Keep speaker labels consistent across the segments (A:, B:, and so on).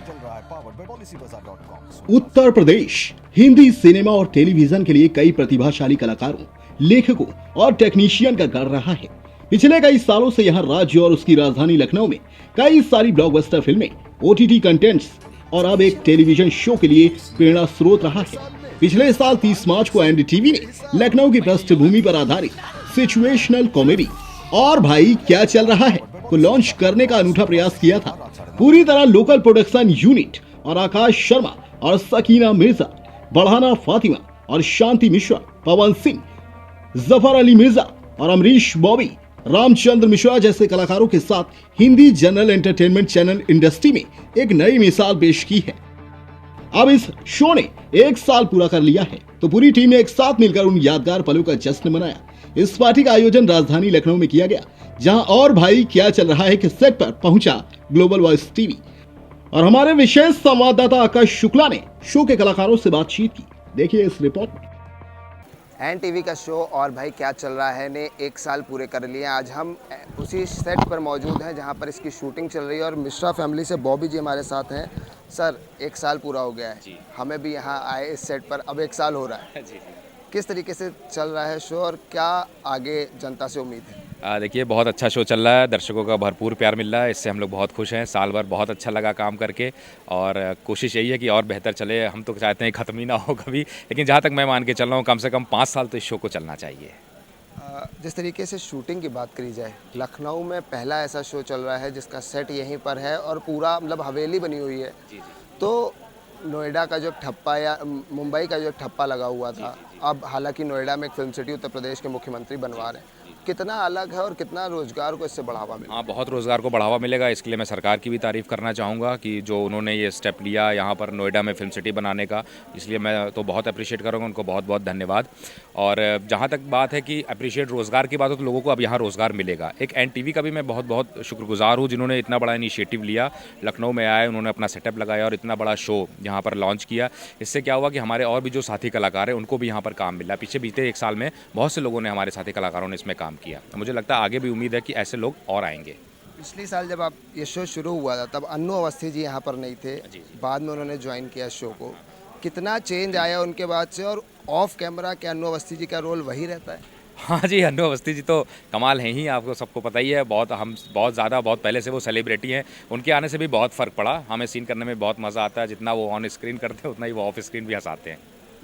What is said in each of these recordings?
A: चल रहा है powered by policybazaar.com।
B: Uttar Pradesh Hindi cinema और टेलीविजन के लिए कई प्रतिभाशाली कलाकारों, लेखकों और टेक्नीशियन का गढ़ रहा है। पिछले कई सालों से यहाँ राज्य और उसकी राजधानी लखनऊ में कई सारी ब्लॉकबस्टर फिल्में, OTT कंटेंट्स और अब एक टेलीविजन शो के लिए प्रेरणा स्रोत रहा है। पिछले साल 30 मार्च को NDTV ने लखनऊ की पृष्ठभूमि पर आधारित सिचुएशनल कॉमेडी और भाई क्या चल रहा है को लॉन्च करने का अनूठा प्रयास किया था। पूरी तरह लोकल प्रोडक्शन यूनिट और आकाश शर्मा और सकीना मिर्जा, बढ़ाना फातिमा और शांति मिश्रा, पवन सिंह, जफर अली मिर्जा और अमरीश बॉबी, रामचंद्र मिश्रा जैसे कलाकारों के साथ Hindi general entertainment channel industry में एक नई मिसाल पेश की है। अब इस शो ने 1 साल पूरा कर लिया है, तो पूरी टीम ने एक साथ मिलकर उन यादगार पलों का जश्न मनाया। इस पार्टी का आयोजन राजधानी लखनऊ में किया गया, जहां और भाई क्या चल रहा है कि सेट पर पहुंचा ग्लोबल वॉइस टीवी और हमारे विशेष संवाददाता आकाश शुक्ला ने शो के कलाकारों से बातचीत की। देखिए इस रिपोर्ट में।
C: NTV का शो और भाई क्या चल रहा है ने 1 साल पूरे कर लिए। आज हम उसी सेट पर मौजूद हैं जहां पर इसकी शूटिंग चल रही है और मिश्रा फैमिली से बॉबी जी हमारे साथ हैं। सर 1 साल पूरा हो गया है, हमें भी यहाँ आए इस सेट पर अब 1 साल हो रहा है। किस तरीके से चल रहा है शो और क्या आगे जनता से उम्मीद है?
D: देखिए बहुत अच्छा शो चल रहा है, दर्शकों का भरपूर प्यार मिल रहा है, इससे हम लोग बहुत खुश हैं। साल भर बहुत अच्छा लगा काम करके और कोशिश यही है कि और बेहतर चले। हम तो चाहते हैं ख़त्म ही ना हो कभी, लेकिन जहाँ तक मैं मान के चल रहा हूँ कम से कम 5 साल तो इस शो को चलना चाहिए।
C: जिस तरीके से शूटिंग की बात करी जाए, लखनऊ में पहला ऐसा शो चल रहा है जिसका सेट यहीं पर है और पूरा मतलब हवेली बनी हुई है। तो नोएडा का जो ठप्पा या मुंबई का जो ठप्पा लगा हुआ था, अब हालांकि नोएडा में एक फिल्म सिटी उत्तर प्रदेश के मुख्यमंत्री बनवा रहे हैं, कितना अलग है और कितना रोजगार को इससे बढ़ावा मिलेगा?
D: हाँ, बहुत रोज़गार को बढ़ावा मिलेगा। इसके लिए मैं सरकार की भी तारीफ़ करना चाहूँगा कि जो उन्होंने ये स्टेप लिया यहाँ पर नोएडा में फिल्म सिटी बनाने का, इसलिए मैं तो बहुत अप्रिशिएट करूँगा, उनको बहुत बहुत धन्यवाद। और जहाँ तक बात है कि अप्रिशिएट रोज़गार की बात हो तो लोगों को अब यहाँ रोज़गार मिलेगा। एक NTV का भी मैं बहुत बहुत शुक्रगुजार हूँ जिन्होंने इतना बड़ा इनिशिएटिव लिया, लखनऊ में आए, उन्होंने अपना सेटअप लगाया और इतना बड़ा शो यहाँ पर लॉन्च किया। इससे क्या हुआ कि हमारे और भी जो साथी कलाकार हैं उनको भी यहाँ पर काम मिला। पीछे बीते 1 साल में बहुत से लोगों ने, हमारे साथी कलाकारों ने इसमें काम किया। मुझे लगता है आगे भी उम्मीद है कि ऐसे लोग और आएंगे।
C: पिछले साल जब आप ये शो शुरू हुआ था तब अन्नू अवस्थी जी यहाँ पर नहीं थे, बाद में उन्होंने ज्वाइन किया शो को। कितना चेंज आया उनके बाद से और ऑफ कैमरा क्या अन्नू अवस्थी जी का रोल वही रहता है?
D: हाँ जी, अन्नू अवस्थी जी तो कमाल हैं ही, आपको सबको पता ही है। हम बहुत ज़्यादा, बहुत पहले से वो सेलिब्रिटी हैं। उनके आने से भी बहुत फ़र्क पड़ा। हमें सीन करने में बहुत मज़ा आता है। जितना वो ऑन स्क्रीन करते हैं उतना ही वो ऑफ स्क्रीन भी हंसाते हैं।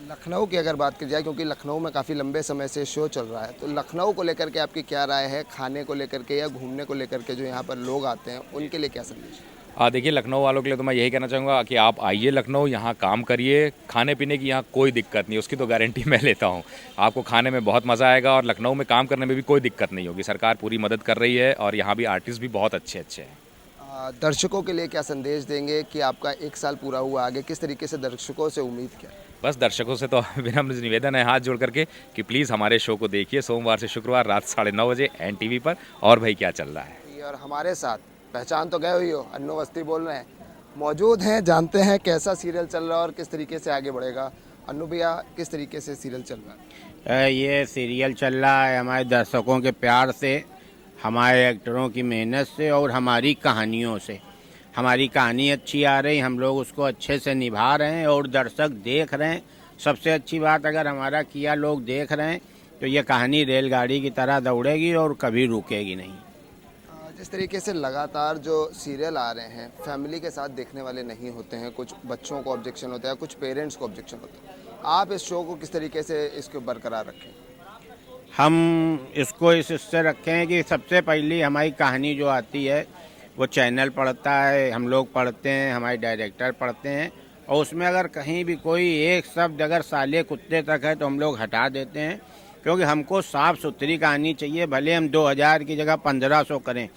C: लखनऊ की अगर बात की जाए, क्योंकि लखनऊ में काफ़ी लंबे समय से शो चल रहा है, तो लखनऊ को लेकर के आपकी क्या राय है? खाने को लेकर के या घूमने को लेकर के जो यहाँ पर लोग आते हैं उनके लिए क्या संदेश है?
D: देखिए लखनऊ वालों के लिए तो मैं यही कहना चाहूँगा कि आप आइए लखनऊ, यहाँ काम करिए। खाने पीने की यहाँ कोई दिक्कत नहीं, उसकी तो गारंटी मैं लेता हूँ। आपको खाने में बहुत मज़ा आएगा और लखनऊ में काम करने में भी कोई दिक्कत नहीं होगी। सरकार पूरी मदद कर रही है और यहाँ भी आर्टिस्ट भी बहुत अच्छे अच्छे हैं।
C: दर्शकों के लिए क्या संदेश देंगे कि आपका 1 साल पूरा हुआ, आगे किस तरीके से दर्शकों से उम्मीद क्या है?
D: बस दर्शकों से तो विनम्र निवेदन है हाथ जोड़ करके कि प्लीज़ हमारे शो को देखिए सोमवार से शुक्रवार रात 9:30 बजे NTV पर। और भाई क्या चल रहा है।
C: और हमारे साथ पहचान तो गए हुई हो, अन्नू अवस्थी बोल रहे हैं, मौजूद हैं, जानते हैं कैसा सीरियल चल रहा है और किस तरीके से आगे बढ़ेगा। अन्नू भैया, किस तरीके से सीरियल चल रहा है?
E: ये सीरियल चल रहा है हमारे दर्शकों के प्यार से, हमारे एक्टरों की मेहनत से और हमारी कहानियों से। हमारी कहानी अच्छी आ रही, हम लोग उसको अच्छे से निभा रहे हैं और दर्शक देख रहे हैं। सबसे अच्छी बात, अगर हमारा किया लोग देख रहे हैं तो ये कहानी रेलगाड़ी की तरह दौड़ेगी और कभी रुकेगी नहीं।
C: जिस तरीके से लगातार जो सीरियल आ रहे हैं फैमिली के साथ देखने वाले नहीं होते हैं, कुछ बच्चों को ऑब्जेक्शन होता है, कुछ पेरेंट्स को ऑब्जेक्शन होता है, आप इस शो को किस तरीके से इसको बरकरार रखें?
E: हम इसको इससे रखें कि सबसे पहली हमारी कहानी जो आती है वो चैनल पढ़ता है, हम लोग पढ़ते हैं, हमारे डायरेक्टर पढ़ते हैं, और उसमें अगर कहीं भी कोई एक शब्द अगर साले कुत्ते तक है तो हम लोग हटा देते हैं, क्योंकि हमको साफ़ सुथरी कहानी चाहिए। भले हम 2000 की जगह 1500 करें,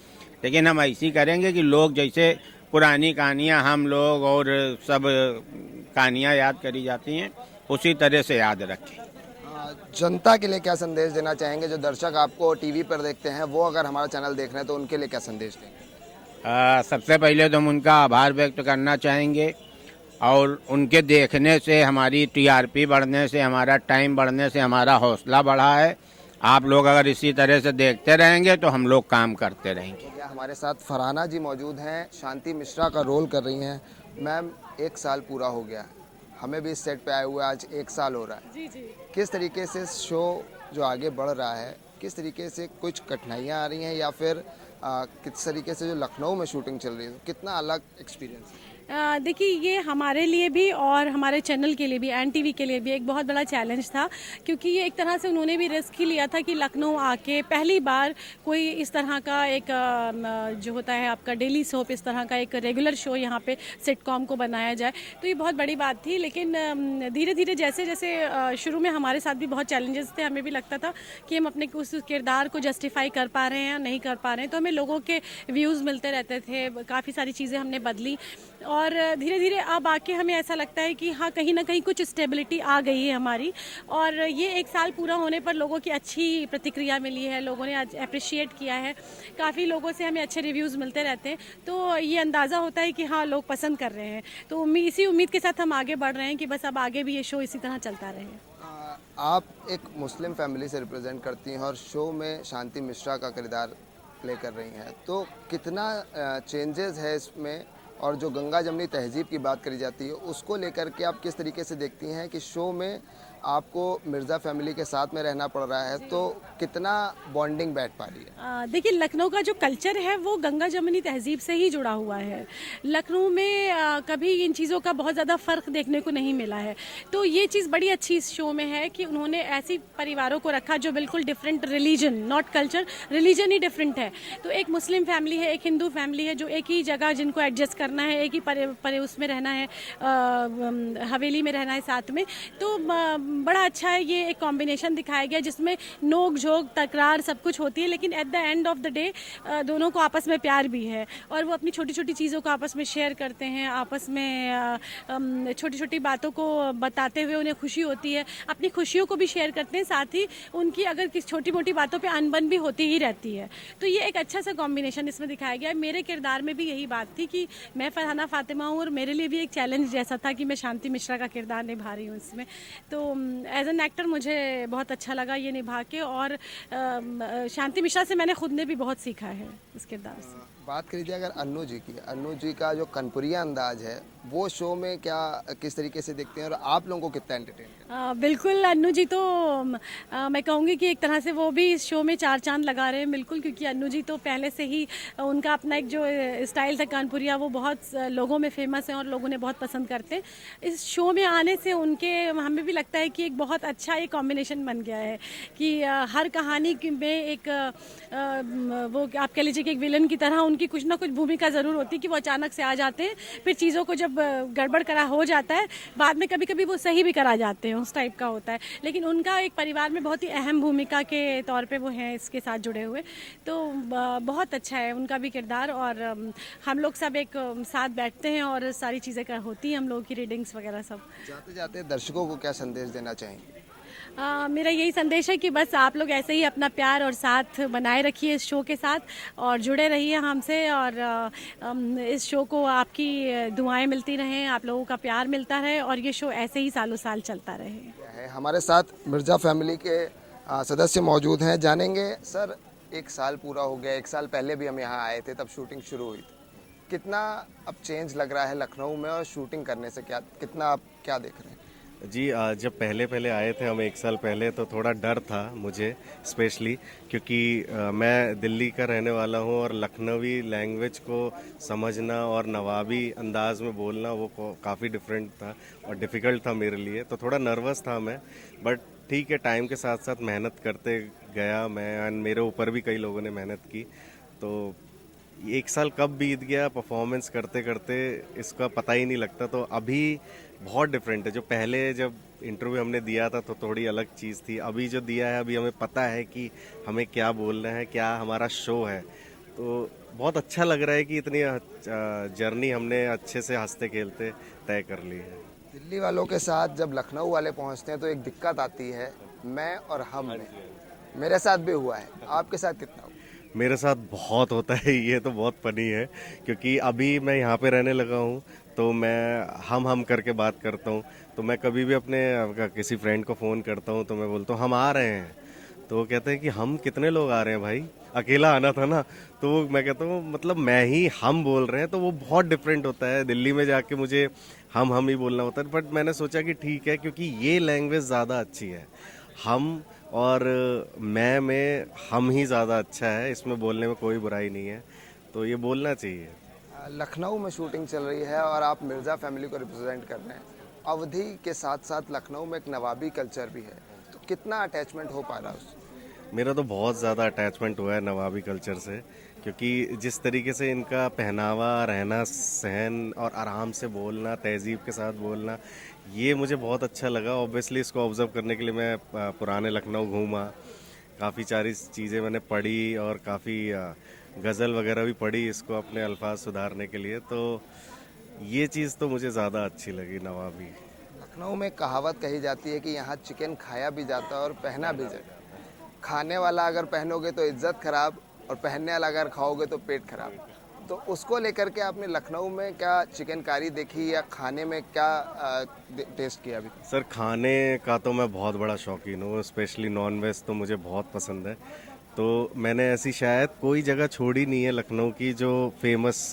E: लेकिन हम ऐसी करेंगे कि लोग, जैसे पुरानी कहानियाँ हम लोग और सब कहानियाँ याद करी जाती हैं, उसी तरह से याद रखें।
C: जनता के लिए क्या संदेश देना चाहेंगे? जो दर्शक आपको टीवी पर देखते हैं वो अगर हमारा चैनल देख रहे हैं तो उनके लिए क्या संदेश देंगे?
E: सबसे पहले तो हम उनका आभार व्यक्त करना चाहेंगे और उनके देखने से हमारी TRP बढ़ने से, हमारा टाइम बढ़ने से हमारा हौसला बढ़ा है। आप लोग अगर इसी तरह से देखते रहेंगे तो हम लोग काम करते रहेंगे।
C: क्या हमारे साथ फरहाना जी मौजूद हैं, शांति मिश्रा का रोल कर रही हैं। मैम, 1 साल पूरा हो गया, हमें भी इस सेट पे आए हुए आज 1 साल हो रहा है।
F: जी जी।
C: किस तरीके से शो जो आगे बढ़ रहा है, किस तरीके से कुछ कठिनाइयाँ आ रही हैं या फिर किस तरीके से जो लखनऊ में शूटिंग चल रही है, कितना अलग एक्सपीरियंस है?
F: देखिए, ये हमारे लिए भी और हमारे चैनल के लिए भी, NTV के लिए भी एक बहुत बड़ा चैलेंज था, क्योंकि ये एक तरह से उन्होंने भी रिस्क ही लिया था कि लखनऊ आके पहली बार कोई इस तरह का एक जो होता है आपका डेली सोप, इस तरह का एक रेगुलर शो यहाँ पे सिटकॉम को बनाया जाए। तो ये बहुत बड़ी बात थी, लेकिन धीरे धीरे जैसे जैसे शुरू में हमारे साथ भी बहुत चैलेंजेस थे, हमें भी लगता था कि हम अपने उस किरदार को जस्टिफाई कर पा रहे हैं या नहीं कर पा रहे हैं। तो हमें लोगों के व्यूज़ मिलते रहते थे, काफ़ी सारी चीज़ें हमने बदली और धीरे धीरे अब आके हमें ऐसा लगता है कि हाँ, कहीं ना कहीं कुछ स्टेबिलिटी आ गई है हमारी। और ये 1 साल पूरा होने पर लोगों की अच्छी प्रतिक्रिया मिली है, लोगों ने अप्रिशिएट किया है, काफ़ी लोगों से हमें अच्छे रिव्यूज़ मिलते रहते हैं। तो ये अंदाज़ा होता है कि हाँ, लोग पसंद कर रहे हैं। तो इसी उम्मीद के साथ हम आगे बढ़ रहे हैं कि बस अब आगे भी ये शो इसी तरह चलता रहे।
C: आप एक मुस्लिम फैमिली से रिप्रेजेंट करती हैं और शो में शांति मिश्रा का किरदार प्ले कर रही हैं, तो कितना चेंजेस है इसमें? और जो गंगा जमनी तहजीब की बात करी जाती है, उसको लेकर के आप किस तरीके से देखती हैं कि शो में आपको मिर्ज़ा फैमिली के साथ में रहना पड़ रहा है, तो कितना बॉन्डिंग बैठ पा रही है?
F: देखिए, लखनऊ का जो कल्चर है वो गंगा जमनी तहजीब से ही जुड़ा हुआ है। लखनऊ में कभी इन चीज़ों का बहुत ज़्यादा फ़र्क देखने को नहीं मिला है। तो ये चीज़ बड़ी अच्छी इस शो में है कि उन्होंने ऐसी परिवारों को रखा जो बिल्कुल different, religion not culture, religion he different है। तो एक मुस्लिम फैमिली है, एक हिंदू फैमिली है, जो एक ही जगह जिनको एडजस्ट करना है, एक ही परे उसमें रहना है, हवेली में रहना है साथ में। तो बड़ा अच्छा है, ये एक कॉम्बिनेशन दिखाया गया जिसमें नोक झोंक तकरार सब कुछ होती है, लेकिन at the end of the day दोनों को आपस में प्यार भी है और वो अपनी छोटी छोटी चीज़ों को आपस में शेयर करते हैं, आपस में छोटी छोटी बातों को बताते हुए उन्हें खुशी होती है, अपनी खुशियों को भी शेयर करते हैं, साथ ही उनकी अगर किसी छोटी मोटी बातों पे अनबन भी होती ही रहती है। तो ये एक अच्छा सा कॉम्बिनेशन इसमें दिखाया गया है। मेरे किरदार में भी यही बात थी कि मैं फरहाना फातिमा हूँ और मेरे लिए भी एक चैलेंज जैसा था कि मैं शांति मिश्रा का किरदार निभा रही हूँ इसमें। तो एज एन एक्टर मुझे बहुत अच्छा लगा ये निभा के, और शांति मिश्रा से मैंने खुद ने भी बहुत सीखा है इस किरदार से।
C: बात करी जाए अगर अन्नू जी की, अन्नू जी का जो कनपुरिया अंदाज है वो शो में क्या किस तरीके से देखते हैं और आप लोगों को कितना एंटरटेन करते हैं?
F: बिल्कुल, अन्नू जी तो मैं कहूँगी कि एक तरह से वो भी इस शो में 4 चांद लगा रहे हैं, बिल्कुल, क्योंकि अन्नू जी तो पहले से ही उनका अपना एक जो स्टाइल था कानपुरिया, वो बहुत लोगों में फेमस है और लोगों ने बहुत पसंद करते हैं। इस शो में आने से उनके हमें भी लगता है कि एक बहुत अच्छा एक कॉम्बिनेशन बन गया है कि हर कहानी में एक वो आप कह लीजिए कि एक विलन की तरह उनकी कुछ ना कुछ भूमिका ज़रूर होती है कि वो अचानक से आ जाते हैं, फिर चीज़ों को जब गड़बड़ करा हो जाता है, बाद में कभी कभी वो सही भी करा जाते हैं, उस टाइप का होता है। लेकिन उनका एक परिवार में बहुत ही अहम भूमिका के तौर पे वो हैं इसके साथ जुड़े हुए। तो बहुत अच्छा है उनका भी किरदार, और हम लोग सब एक साथ बैठते हैं और सारी चीज़ें होती हैं, हम लोगों की रीडिंग्स वगैरह सब।
C: जाते जाते दर्शकों को क्या संदेश देना चाहेंगे?
F: मेरा यही संदेश है कि बस आप लोग ऐसे ही अपना प्यार और साथ बनाए रखिए इस शो के साथ और जुड़े रहिए हमसे, और इस शो को आपकी दुआएं मिलती रहें, आप लोगों का प्यार मिलता रहे और ये शो ऐसे ही सालों साल चलता रहे।
C: हमारे साथ मिर्ज़ा फैमिली के सदस्य मौजूद हैं, जानेंगे। सर, 1 साल पूरा हो गया, 1 साल पहले भी हम यहाँ आए थे, तब शूटिंग शुरू हुई थी। कितना अब चेंज लग रहा है लखनऊ में और शूटिंग करने से, कितना आप क्या देख रहे हैं?
G: जी, जब पहले आए थे हम 1 साल पहले, तो थोड़ा डर था मुझे स्पेशली, क्योंकि मैं दिल्ली का रहने वाला हूँ और लखनवी लैंग्वेज को समझना और नवाबी अंदाज में बोलना वो काफ़ी डिफरेंट था और डिफ़िकल्ट था मेरे लिए, तो थोड़ा नर्वस था मैं। बट ठीक है, टाइम के साथ साथ मेहनत करते गया मैं, एंड मेरे ऊपर भी कई लोगों ने मेहनत की, तो 1 साल कब बीत गया परफॉर्मेंस करते करते इसका पता ही नहीं लगता। तो अभी बहुत डिफरेंट है, जो पहले जब इंटरव्यू हमने दिया था तो थोड़ी अलग चीज़ थी, अभी जो दिया है अभी हमें पता है कि हमें क्या बोलना है, क्या हमारा शो है। तो बहुत अच्छा लग रहा है कि इतनी जर्नी हमने अच्छे से हंसते खेलते तय कर ली है।
C: दिल्ली वालों के साथ जब लखनऊ वाले पहुँचते हैं तो एक दिक्कत आती है, मैं और हम में। मेरे साथ भी हुआ है, आपके साथ कितना हुआ?
G: मेरे साथ बहुत होता है, ये तो बहुत फनी है, क्योंकि अभी मैं यहाँ पे रहने लगा हूँ तो मैं हम करके बात करता हूँ। तो मैं कभी भी अपने किसी फ्रेंड को फ़ोन करता हूँ तो मैं बोलता हूँ हम आ रहे हैं, तो वो कहते हैं कि हम कितने लोग आ रहे हैं भाई, अकेला आना था ना। तो मैं कहता हूँ मतलब मैं ही हम बोल रहे हैं, तो वो बहुत डिफरेंट होता है। दिल्ली में जाके मुझे हम ही बोलना होता है, बट मैंने सोचा कि ठीक है, क्योंकि ये लैंग्वेज ज़्यादा अच्छी है। हम और मैं में हम ही ज़्यादा अच्छा है, इसमें बोलने में कोई बुराई नहीं है, तो ये बोलना चाहिए।
C: लखनऊ में शूटिंग चल रही है और आप मिर्ज़ा फैमिली को रिप्रेजेंट कर रहे हैं। अवधि के साथ साथ लखनऊ में एक नवाबी कल्चर भी है, तो कितना अटैचमेंट हो पा रहा है उससे?
G: मेरा तो बहुत ज़्यादा अटैचमेंट हुआ है नवाबी कल्चर से, क्योंकि जिस तरीके से इनका पहनावा, रहना सहन और आराम से बोलना, तहजीब के साथ बोलना, ये मुझे बहुत अच्छा लगा। ऑब्वियसली इसको ऑब्ज़र्व करने के लिए मैं पुराने लखनऊ घूमा, काफ़ी सारी चीज़ें मैंने पढ़ी और काफ़ी गज़ल वगैरह भी पढ़ी इसको अपने अल्फाज सुधारने के लिए। तो ये चीज़ तो मुझे ज़्यादा अच्छी लगी नवाबी।
C: लखनऊ में कहावत कही जाती है कि यहाँ चिकन खाया भी जाता है और पहना भी जाता है। खाने वाला अगर पहनोगे तो इज्जत खराब, और पहनने वाला अगर खाओगे तो पेट खराब। तो उसको लेकर के आपने लखनऊ में क्या चिकनकारी देखी या खाने में क्या टेस्ट किया अभी?
G: सर खाने का तो मैं बहुत बड़ा शौकीन हूँ, स्पेशली नॉन वेज तो मुझे बहुत पसंद है। तो मैंने ऐसी शायद कोई जगह छोड़ी नहीं है लखनऊ की जो फेमस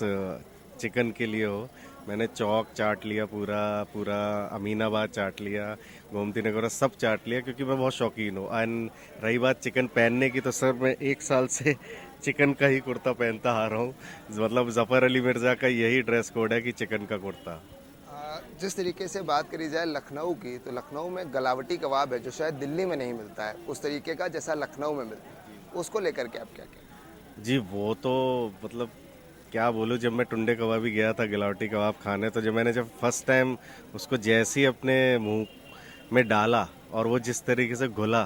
G: चिकन के लिए हो। मैंने चौक चाट लिया, पूरा पूरा अमीनाबाद चाट लिया, गोमती नगर सब चाट लिया, क्योंकि मैं बहुत शौकीन हूँ। एंड रही बात चिकन पहनने की, तो सर मैं 1 साल से चिकन का ही कुर्ता पहनता आ रहा हूँ। मतलब ज़फ़र अली मिर्ज़ा का यही ड्रेस कोड है कि चिकन का कुर्ता।
C: जिस तरीके से बात करी जाए लखनऊ की, तो लखनऊ में गलावटी कबाब है जो शायद दिल्ली में नहीं मिलता है उस तरीके का जैसा लखनऊ में मिलता है। उसको लेकर के आप क्या कहें?
G: जी वो तो मतलब क्या बोलूँ, जब मैं टुंडे कबाबी गया था गिलावटी कबाब खाने, तो जब फर्स्ट टाइम उसको जैसे ही अपने मुंह में डाला और वो जिस तरीके से घुला,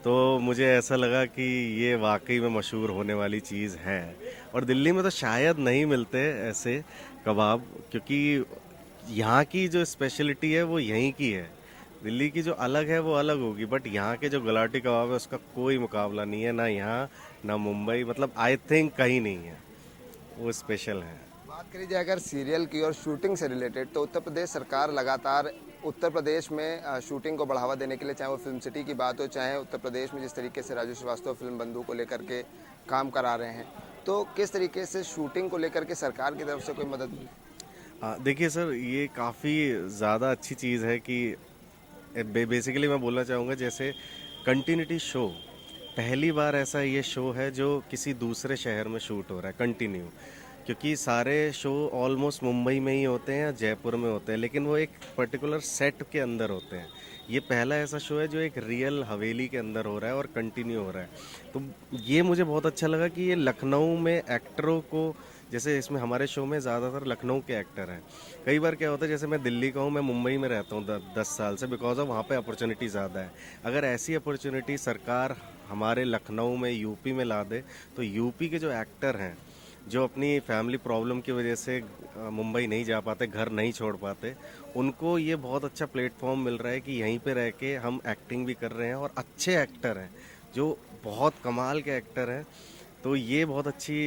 G: तो मुझे ऐसा लगा कि ये वाकई में मशहूर होने वाली चीज़ है। और दिल्ली में तो शायद नहीं मिलते ऐसे कबाब, क्योंकि यहाँ की जो स्पेशलिटी है वो यहीं की है। दिल्ली की जो अलग है वो अलग होगी, बट यहाँ के जो गुलाटी कबाब है उसका कोई मुकाबला नहीं है, ना यहाँ ना मुंबई, मतलब आई थिंक कहीं नहीं है, वो स्पेशल है।
C: बात करी जाए अगर सीरियल की और शूटिंग से रिलेटेड, तो उत्तर प्रदेश सरकार लगातार उत्तर प्रदेश में शूटिंग को बढ़ावा देने के लिए, चाहे वो फिल्म सिटी की बात हो, चाहे उत्तर प्रदेश में जिस तरीके से राजू श्रीवास्तव फिल्म बंधु को लेकर के काम करा रहे हैं, तो किस तरीके से शूटिंग को लेकर के सरकार की तरफ से कोई मदद मिली?
G: देखिए सर, ये काफ़ी ज़्यादा अच्छी चीज़ है कि बेसिकली मैं बोलना चाहूँगा, जैसे कंटिन्यूटी शो, पहली बार ऐसा ये शो है जो किसी दूसरे शहर में शूट हो रहा है कंटिन्यू, क्योंकि सारे शो ऑलमोस्ट मुंबई में ही होते हैं या जयपुर में होते हैं, लेकिन वो एक पर्टिकुलर सेट के अंदर होते हैं। ये पहला ऐसा शो है जो एक रियल हवेली के अंदर हो रहा है और कंटिन्यू हो रहा है। तो ये मुझे बहुत अच्छा लगा कि ये लखनऊ में एक्टरों को, जैसे इसमें हमारे शो में ज़्यादातर लखनऊ के एक्टर हैं। कई बार क्या होता है, जैसे मैं दिल्ली का हूँ, मैं मुंबई में रहता हूँ 10 साल से, बिकॉज ऑफ वहाँ पे अपॉर्चुनिटी ज़्यादा है। अगर ऐसी अपॉर्चुनिटी सरकार हमारे लखनऊ में, यूपी में ला दे, तो यूपी के जो एक्टर हैं, जो अपनी फैमिली प्रॉब्लम की वजह से मुंबई नहीं जा पाते, घर नहीं छोड़ पाते, उनको ये बहुत अच्छा प्लेटफॉर्म मिल रहा है कि यहीं पे रह के हम एक्टिंग भी कर रहे हैं और अच्छे एक्टर हैं, जो बहुत कमाल के एक्टर हैं। तो ये बहुत अच्छी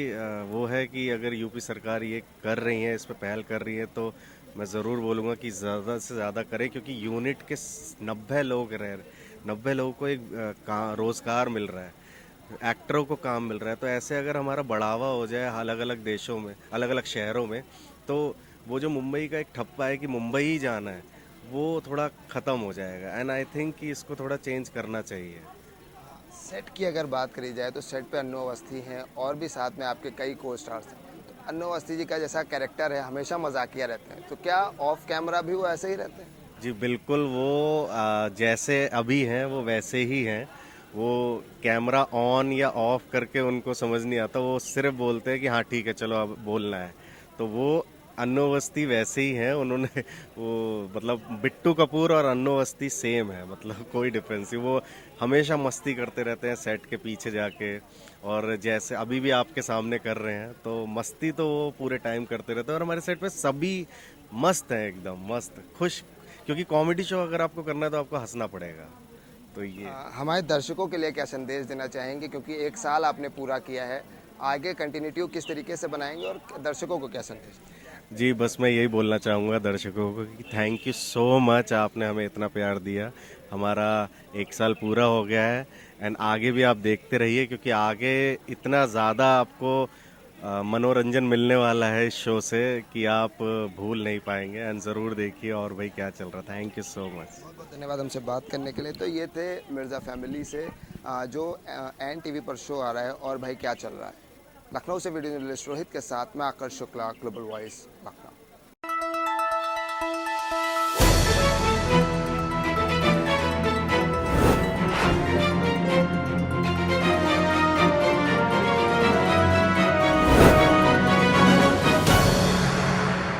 G: वो है कि अगर यूपी सरकार ये कर रही है, इस पर पहल कर रही है, तो मैं ज़रूर बोलूँगा कि ज़्यादा से ज़्यादा करें, क्योंकि यूनिट के 90 लोग रह 90 लोगों को एक रोज़गार मिल रहा है, एक्टरों को काम मिल रहा है। तो ऐसे अगर हमारा बढ़ावा हो जाए अलग अलग देशों में, अलग अलग शहरों में, तो वो जो मुंबई का एक ठप्पा है कि मुंबई ही जाना है, वो थोड़ा ख़त्म हो जाएगा। एंड आई थिंक कि इसको थोड़ा चेंज करना चाहिए।
C: सेट की अगर बात करी जाए तो सेट पे अन्नू अवस्थी हैं और भी साथ में आपके कई को स्टार्स हैं। तो अन्नू अवस्थी जी का जैसा कैरेक्टर है, हमेशा मजाकिया रहते हैं, तो क्या ऑफ कैमरा भी वो ऐसे ही रहते हैं?
G: जी बिल्कुल, वो जैसे अभी हैं वो वैसे ही हैं। वो कैमरा ऑन या ऑफ करके उनको समझ नहीं आता, वो सिर्फ बोलते हैं कि हाँ ठीक है चलो अब बोलना है। तो वो अन्नू अवस्थी वैसे ही हैं। उन्होंने वो मतलब बिट्टू कपूर और अन्नू अवस्थी सेम है, मतलब कोई डिफरेंस नहीं। वो हमेशा मस्ती करते रहते हैं सेट के पीछे जाके, और जैसे अभी भी आपके सामने कर रहे हैं, तो मस्ती तो वो पूरे टाइम करते रहते हैं। और हमारे सेट पे सभी मस्त हैं, एकदम मस्त खुश, क्योंकि कॉमेडी शो अगर आपको करना है तो आपको हंसना पड़ेगा। तो ये
C: हमारे दर्शकों के लिए क्या संदेश देना चाहेंगे, क्योंकि 1 साल आपने पूरा किया है, आगे कंटिन्यूटी किस तरीके से बनाएंगे और दर्शकों को क्या संदेश?
G: जी बस मैं यही बोलना चाहूँगा दर्शकों को कि थैंक यू सो मच, आपने हमें इतना प्यार दिया। हमारा 1 साल पूरा हो गया है एंड आगे भी आप देखते रहिए, क्योंकि आगे इतना ज़्यादा आपको मनोरंजन मिलने वाला है इस शो से कि आप भूल नहीं पाएंगे। एंड ज़रूर देखिए और भाई क्या चल रहा था। Thank you so much.
C: बहुत बहुत धन्यवाद हमसे बात करने के लिए। तो ये थे मिर्ज़ा फैमिली से जो एन टीवी पर शो आ रहा है और भाई क्या चल रहा है। लखनऊ से वीडियो जर्नलिस्ट रोहित के साथ मैं आकर्ष शुक्ला, ग्लोबल वॉइस लखनऊ।